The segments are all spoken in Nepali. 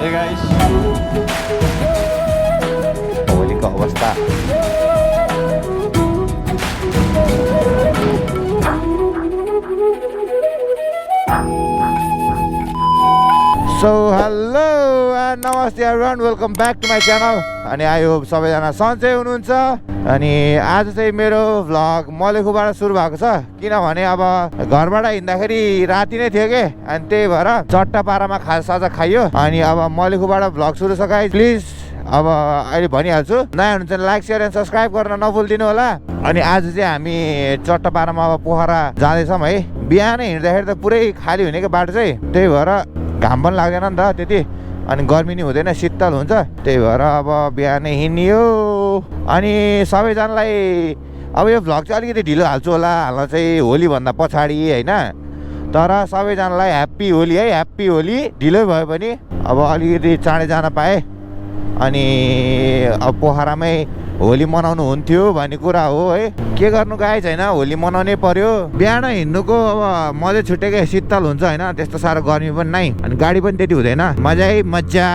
Hey guys. होलीको अवस्था So hello and namaste everyone, welcome back to my channel. अनि आई होप सबैजना सन्चै हुनुहुन्छ। अनि आज चाहिँ मेरो भ्लग मलेखुबाट सुरु भएको छ, किनभने अब घरबाट हिँड्दाखेरि राति नै थियो के, अनि त्यही भएर चट्टा पारामा खाजासाजा खाइयो। अनि अब मलेखुबाट भ्लग सुरु छ गाइस, प्लिज अब अहिले भनिहाल्छु, नयाँ हुनुहुन्छ भने लाइक सेयर एन्ड सब्सक्राइब गर्न नभुलिदिनु होला। अनि आज चाहिँ हामी चट्टा पारामा अब पोखरा जाँदैछौँ है। बिहानै हिँड्दाखेरि त पुरै खाली हुने के बाटो चाहिँ, त्यही भएर घाम पनि लाग्दैन नि त त्यति, अनि गर्मी नि हुँदैन, शीतल हुन्छ, त्यही भएर अब बिहानै हिँडियो। अनि सबैजनालाई अब यो भ्लग चाहिँ अलिकति ढिलो हाल्छु होला, हाल्न चाहिँ होलीभन्दा पछाडि होइन, तर सबैजनालाई ह्याप्पी होली है, ह्याप्पी होली। ढिलो भयो पनि अब अलिकति चाँडै जान पाएँ। अनि अब पोखरामै होली मनाउनु हुन्थ्यो भन्ने कुरा हो है, के गर्नु गाई छैन, होली मनाउनै पर्यो। बिहान हिँड्नुको अब मजै छुटेकै, शीतल हुन्छ होइन, त्यस्तो साह्रो गर्मी पनि नै, अनि गाडी पनि त्यति हुँदैन, मजै मजा।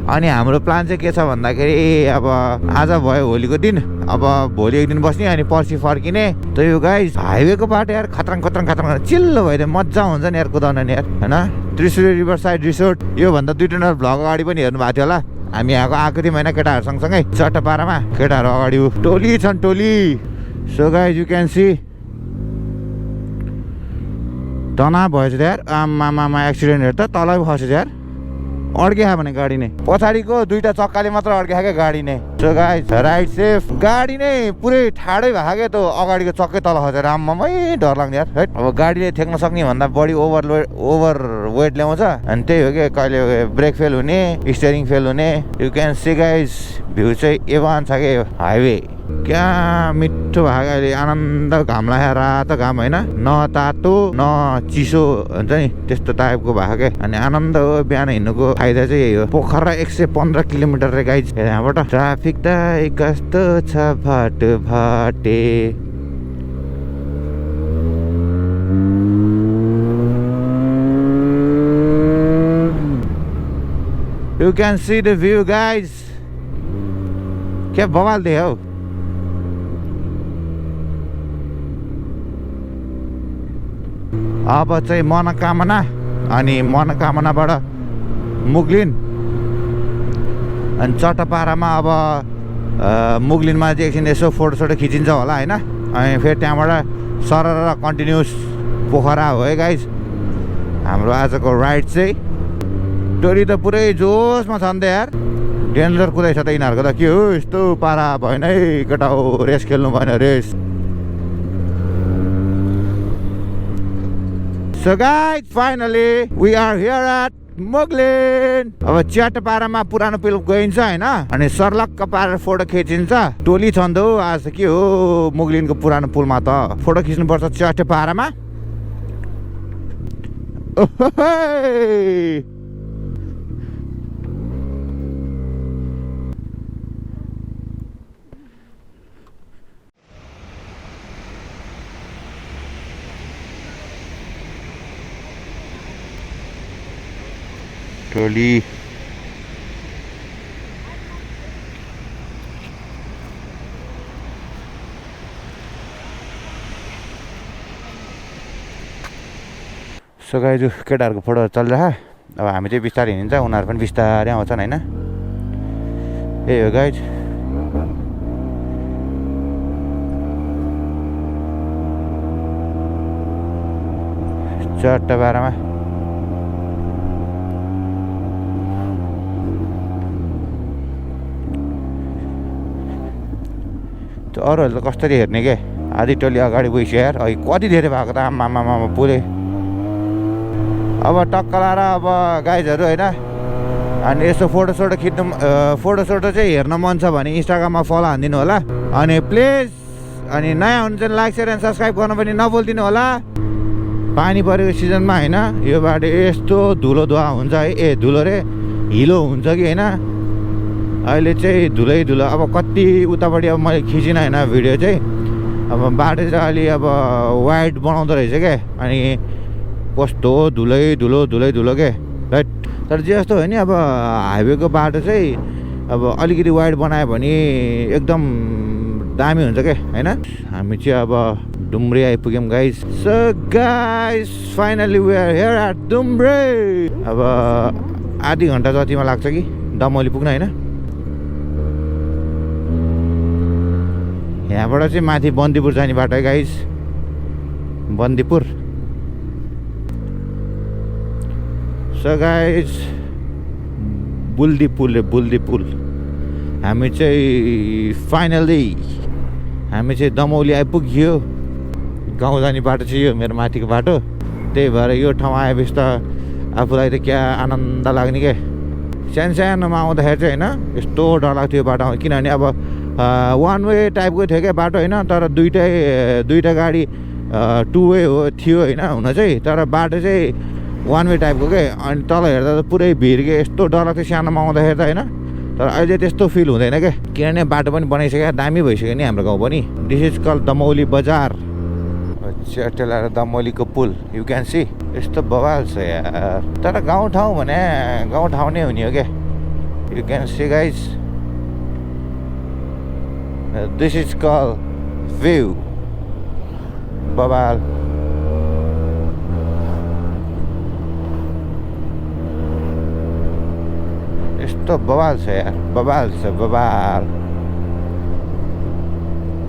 अनि हाम्रो प्लान चाहिँ के छ भन्दाखेरि अब आज भयो होलीको दिन, अब भोलि एक दिन बस्ने अनि पर्सि फर्किने। त्यही हो गाइस, हाइवेको बाटो यार खतरङ खतरङ खतरङ चिल्लो भइदियो, मजा हुन्छ नि यार कुदाउन नि यार होइन। त्रिशुली रिभर साइड रिसोर्ट, योभन्दा 2 नम्बर भ्लग अगाडि पनि हेर्नु भएको थियो होला, हामी आएको थियौँ होइन केटाहरू सँगसँगै चट्टापारामा। केटाहरू अगाडि टोली छन्, टोली। So guys you can see तनाव भएछ यार, आमामा एक्सिडेन्टहरू त तलै खसेछ यार, अड्किया भने गाडी नै, पछाडिको 2टा चक्काले मात्र अड्किया क्या गाडी नै। So guys ride safe. गाडी नै पुरै ठाडै भएको क्या, त्यो अगाडिको चक्कै तल खसेर आम्मामै डर लाग्ने यार है। अब गाडीले ठेक्न सक्ने भन्दा बढी ओभर वेट ल्याउँछ, अनि त्यही हो कि कहिले ब्रेक फेल हुने, स्टियरिङ फेल हुने। You can see guys view चाहिँ एवान छ कि हाइवे, क्या मिठो भएको अहिले, आनन्द। घाम लाग्यो, रातो घाम होइन, न तातो न चिसो हुन्छ नि, त्यस्तो टाइपको भएको क्या, अनि आनन्द हो। बिहान हिँड्नुको फाइदा चाहिँ यही हो। पोखरा 115 किलोमिटर रे गाइज यहाँबाट। ट्राफिक त कस्तो छ भाटे भाटे। You can see the view guys, क्या बवाल दे हौ। अब चाहिँ मनोकामना, अनि मनोकामनाबाट मुगलिन, अनि चट्टापारामा अब मुगलिनमा चाहिँ एकछिन यसो फोटोसोटो खिचिन्छ होला होइन, अनि फेरि त्यहाँबाट सरर कन्टिन्युस पोखरा हो है गाइज हाम्रो आजको राइड चाहिँ। टोली त पुरै जोसमा छन् त यार, डेन्जर कुदाइछ त यिनीहरूको त। के हो यस्तो पारा भएन है केटा, हो रेस खेल्नु भएन, race. So guys, finally we are here at Muglin. अब चट्टापारामा पुरानो पुल गइन्छ होइन, अनि सर्लक्क पारेर फोटो खिचिन्छ। टोली छन् त हौ आज, के हो मुगलिनको पुरानो पुलमा त फोटो खिच्नुपर्छ चट्टापारामा। टोली सो गाइज केटाहरूको फोटो चलिरह। अब हामी चाहिँ बिस्तारै हिँड्छ, उनीहरू पनि बिस्तारै आउँछन् होइन। यही हो गाइज, चट्टापारामा अरूहरूले त कसरी हेर्ने के, आधी टोली अगाडि गइसक्यो यार, अघि कति धेरै भएको त आमामा पुरै। अब टक्क लाएर अब गाइजहरू होइन, अनि यसो फोटोसोटो खिच्नु, फोटोसोटो चाहिँ हेर्न मन छ भने इन्स्टाग्राममा फलो हानिदिनु होला। अनि प्लिज, अनि नयाँ हुनुहुन्छ भने लाइक सेयर एन्ड सब्सक्राइब गर्न पनि नभुलिदिनु होला। पानी परेको सिजनमा होइन, यो बाटो यस्तो धुलो धुवा हुन्छ है, धुलो रे हिलो हुन्छ कि होइन, अहिले चाहिँ धुलै धुलो। अब कति उतापट्टि अब मैले खिचिनँ होइन भिडियो चाहिँ, अब बाटो चाहिँ अलि अब वाइड बनाउँदो रहेछ क्या, अनि कस्तो धुलै धुलो के। राइट तर जे जस्तो हो नि अब हाइवेको बाटो चाहिँ अब अलिकति वाइड बनायो भने एकदम दामी हुन्छ क्या होइन। हामी चाहिँ अब डुम्रे आइपुग्यौँ guys. So guys finally we are here at Dumre. अब आधी घन्टा जतिमा लाग्छ कि दमौली पुग्न होइन। यहाँबाट चाहिँ माथि बन्दीपुर जाने बाटो है गाइस, बन्दीपुर। सो गाइस बुल्दी पुल हामी चाहिँ फाइनली हामी चाहिँ दमौली आइपुग्यो। गाउँ जाने बाटो चाहिँ यो मेरो माथिको बाटो। त्यही भएर यो ठाउँ आएपछि त आफूलाई त क्या आनन्द लाग्ने क्या। सानोमा आउँदाखेरि चाहिँ होइन यस्तो डर लाग्थ्यो यो बाटो, किनभने अब वान वे टाइपको थियो क्या बाटो होइन। तर दुईवटा गाडी टु वे हो थियो होइन हुन चाहिँ, तर बाटो चाहिँ वान वे टाइपको के। अनि तल हेर्दा त पुरै भिड के, यस्तो डर लाग्थ्यो सानोमा आउँदाखेरि त होइन। तर अहिले त्यस्तो फिल हुँदैन क्या, किनभने बाटो पनि बनाइसक्यो, दामी भइसक्यो नि हाम्रो गाउँ पनि। दिस इज कल दमौली बजार। त्यसलाई दमौलीको पुल यु क्यान सी। यस्तो बवाल छ यार, तर गाउँठाउँ भने गाउँठाउँ नै हुने हो क्या। You can see guys, this is cool view बवाल। यस्तो बवाल छ यार, बवाल छ बवाल।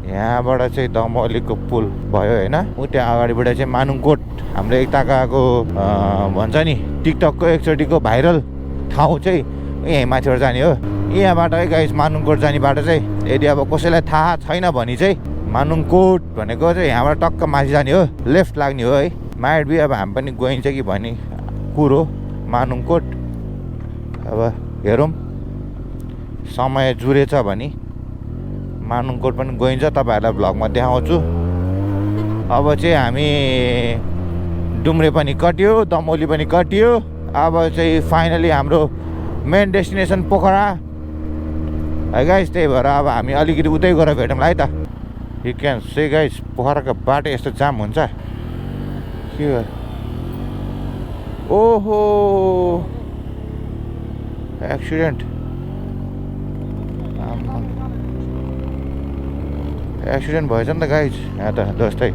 यहाँबाट चाहिँ दमौलीको पुल भयो होइन। त्यहाँ अगाडिबाट चाहिँ मानुङकोट, हाम्रो एकताको भन्छ नि टिकटकको एकचोटिको भाइरल ठाउँ चाहिँ यहीँ माथिबाट जाने हो। यहाँबाट है गाइस मानुङकोट जाने बाटो चाहिँ, यदि अब कसैलाई थाहा छैन भने चाहिँ मानुङकोट भनेको चाहिँ यहाँबाट टक्क माथि जाने हो, लेफ्ट लाग्ने हो है। माइट बी अब हामी पनि गइन्छ कि भन्ने कुरो मानुङकोट। अब हेरौँ समय जुरेछ भने मानुङकोट पनि गइन्छ, तपाईँहरूलाई भ्लगमा देखाउँछु। अब चाहिँ हामी डुम्रे पनि कट्यो, दमौली पनि कट्यो। अब चाहिँ फाइनली हाम्रो मेन डेस्टिनेसन पोखरा है गाइस। त्यही भएर अब हामी अलिकति उतै गएर भेटौँला है त। यु क्यान से गाइस पोखराको बाटो यस्तो जाम हुन्छ के। ओहो एक्सिडेन्ट, एक्सिडेन्ट भएछ नि त गाइज यहाँ त जस्तै।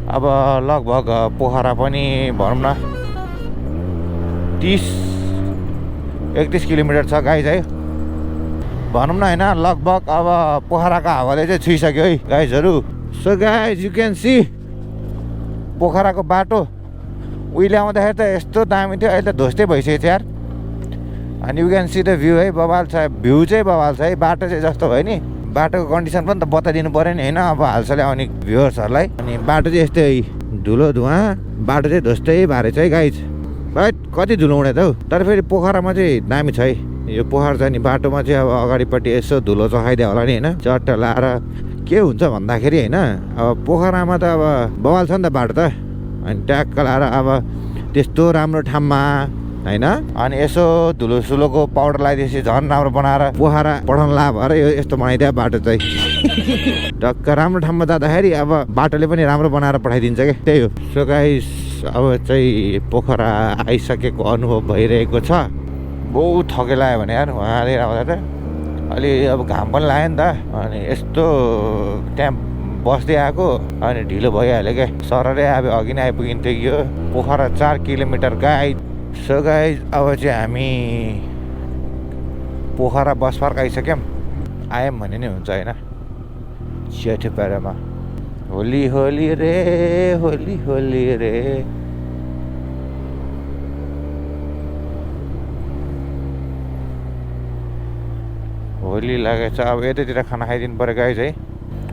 अब लगभग पोखरा पनि भनौँ न 30-31 किलोमिटर छ गाइज है भनौँ न होइन। लगभग अब पोखराको हावाले चाहिँ छुइसक्यो है गाइजहरू। So guys you can see पोखराको बाटो उहिले आउँदाखेरि त यस्तो दामी थियो, अहिले त ध्वस्तै भइसकेको छ यार। अनि you can see the view है, बवाल छ। भ्यू चाहिँ बवाल छ है, बाटो चाहिँ जस्तो भयो नि। बाटोको कन्डिसन पनि त बताइदिनु पऱ्यो नि होइन अब हालसालै आउने भ्युवर्सहरूलाई। अनि बाटो चाहिँ यस्तै धुलो धुवा, बाटो चाहिँ ध्वस्तै भएर चाहिँ गाइज भाइ कति धुलो उडे त हौ। तर फेरि पोखरामा चाहिँ दामी छ है। यो पोखरा जाने बाटोमा चाहिँ अब अगाडिपट्टि यसो धुलो चखाइदियो होला नि होइन, चट्ट लाएर। के हुन्छ भन्दाखेरि होइन अब पोखरामा त अब बवाल छ नि त बाटो त। अनि ट्याक्क लाएर अब त्यस्तो राम्रो ठाउँमा होइन, अनि यसो धुलो सुलोको पाउडर लगाइदिएपछि झन् राम्रो बनाएर पोखरा पठाउन ला भएर यो यस्तो बनाइदियो बाटो चाहिँ। टक्क राम्रो ठाउँमा जाँदाखेरि अब बाटोले पनि राम्रो बनाएर पठाइदिन्छ क्या, त्यही हो। सो गाइस अब चाहिँ पोखरा आइसकेको अनुभव भइरहेको छ। बहुत थके लाग्यो भने यार उहाँले आउँदा त अलि अब घाम पनि लाग्यो नि त। अनि यस्तो त्यहाँ बस्दै आएको अनि ढिलो भइहाल्यो क्या, सररै अब अघि नै आइपुगिन्थ्यो यो Pokhara 4 kilometre guide. So guys अब चाहिँ हामी पोखरा बस पार्क आइसक्यौँ, आयौँ भने नि हुन्छ होइन। चेठेपाडामा होली होली रे होली होली रे। होली लागेछ, अब यतैतिर खाना खाइदिनु पऱ्यो गाइज है।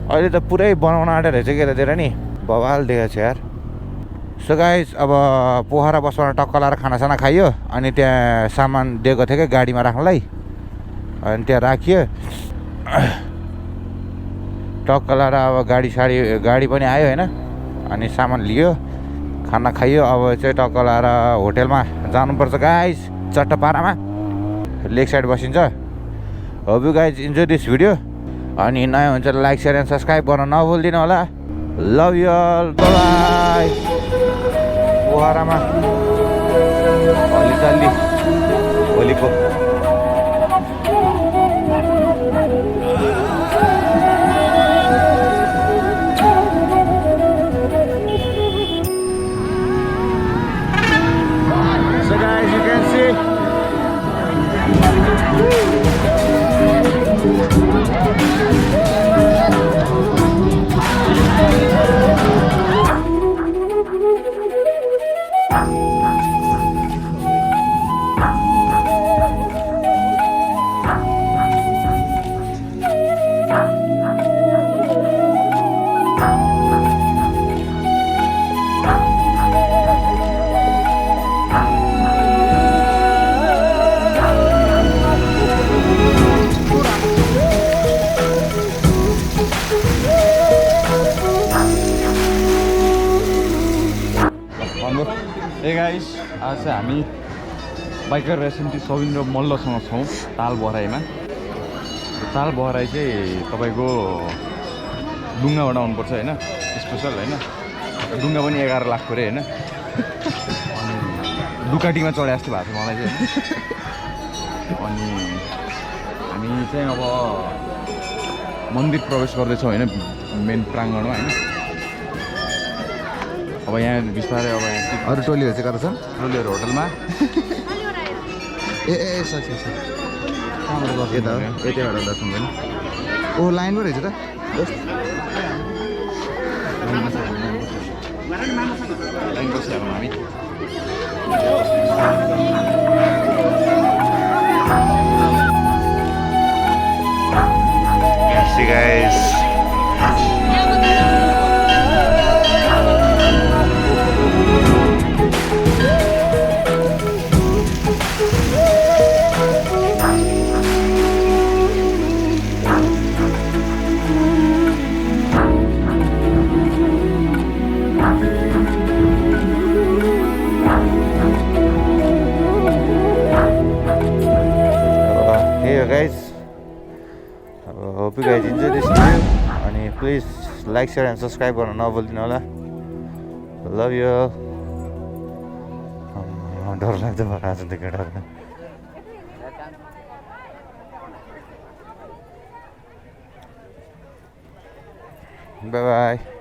अहिले त पुरै बनाउन आँटेर रहेछ कि यतातिर नि, बवाल देखेको छ यार। सो गाइज अब पोखरा बसबाट टक्क लाएर खानासाना खाइयो। अनि त्यहाँ सामान दिएको थियो क्या गाडीमा राख्नलाई, अनि त्यहाँ राखियो। टक्क लाएर अब गाडी पनि आयो होइन। अनि सामान लियो, खाना खाइयो। अब चाहिँ टक्क लाएर होटेलमा जानुपर्छ गाइज, चट्टपाडामा लेक साइड बसिन्छ। Hope you guys enjoy this video. अनि नयाँ हुन्छ लाइक सेयर एन्ड सब्सक्राइब गर्न नभुलिदिनु होला। Love you all, bye bye. पोखरामा होली चल्ली होलीको So guys, you can see Hey guys, आज चाहिँ हामी बाइकर रेसिडेन्टी सबिन र मल्लसँग छौँ ताल बहराईमा। ताल बहराई चाहिँ तपाईँको डुङ्गाबाट आउनुपर्छ होइन, स्पेसल होइन। डुङ्गा पनि 11 लाखको रे होइन। अनि डुकाटीमा चढे जस्तो भएको छ मलाई चाहिँ होइन। अनि हामी चाहिँ अब मन्दिर प्रवेश गर्दैछौँ होइन, मेन प्राङ्गणमा होइन। अब यहाँ बिस्तारै अब यहाँ अरू टोलीहरू चाहिँ कता छन्? टोलीहरू होटलमा ए सच्ची कहाँबाट गर्छ यता हो यतैबाट दर्शन गर्ने ओ लाइनमा रहेछ त लाइन बसिहालौँ हामी See guys. Hey guys, hope you guys enjoy this video and please like, share and subscribe गर्न नभुल्दिनु होला. Love you all. डर लाग्दो भयो आज त केटाहरुलाई. Bye bye.